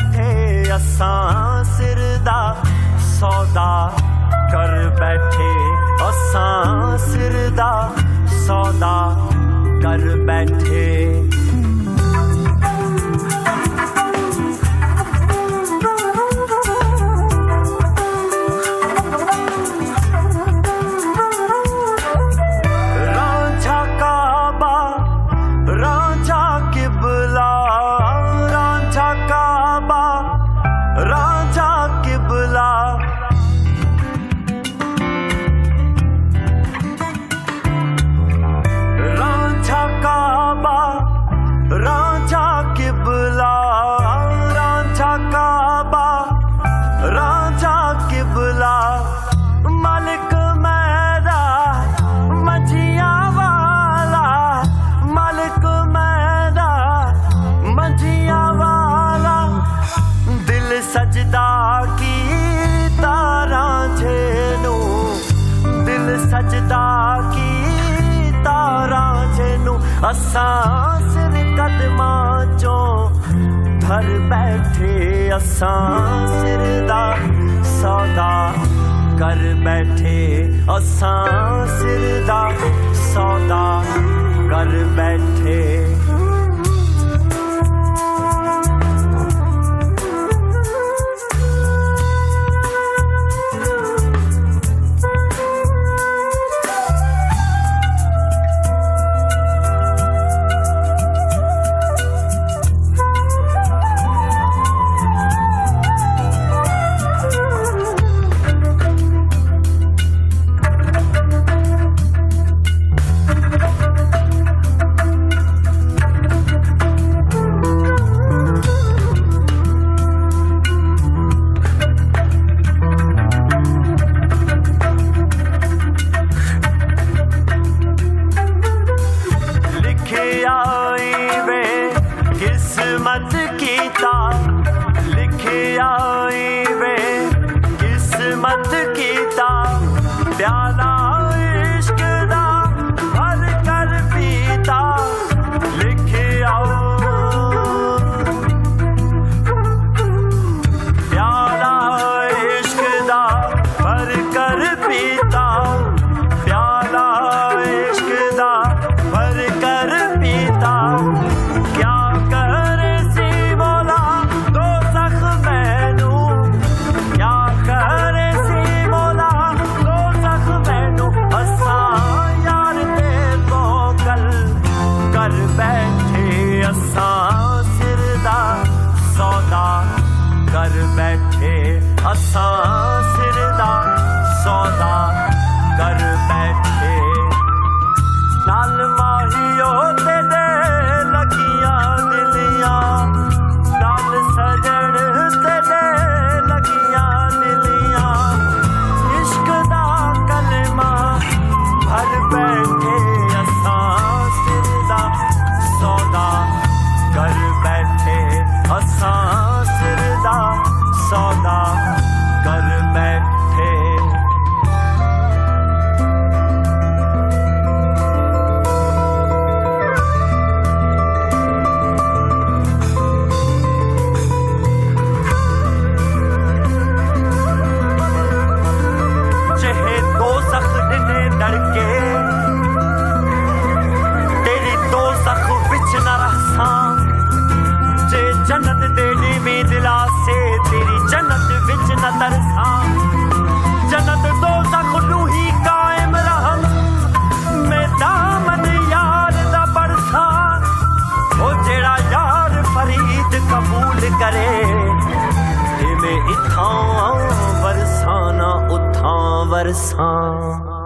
बैठे असां सिर दा सौदा कर बैठे असां सिर दा सौदा कर बैठे। मालिक मैदा मंझिया वाला, मालिक मैदा मंझिया वाला, दिल सजदा कीता रांझे नू, दिल सजदा कीता रांझे नू। असां सिर कदमां चों धर बैठे असां सिर दा सौदा कर बैठे असां सिर दा सौदा कर बैठे। किस्मत कीता लिखे आई वे किस्मत कीता, प्याला इश्क दा भर कर पीता। लिखे आओ प्याला इश्क दा भर कर पीता, प्याला इश्क दा भर कर पीता। क्या करे सी मौला दो सख मैनू, क्या करे सी मौला दो सख मैनू। असां यार दे तो कल कर बैठे असां सिर दा सौदा कर बैठे असां सिर दा सौदा कर बैठे। नाल माहियो तेरे लगियां दिलियां, नाल सजण तेरे लगियां दिलियां, इश्क दा कलमा भर बैठे असां सिर दा सौदा कर बैठे असां सिर दा सौदा कर बैठे। डरके तेरी दो सख बिच न रसां, जे जन्नत देनी भी दिला से तेरी जन्नत बिच न तरसां। जन्नत दो सख नू ही कायम रहम मैं दामन यार दा बरसां। ओ जेड़ा यार फरीद कबूल करे इवें इत्थां वरसां ना उत्थां वरसां।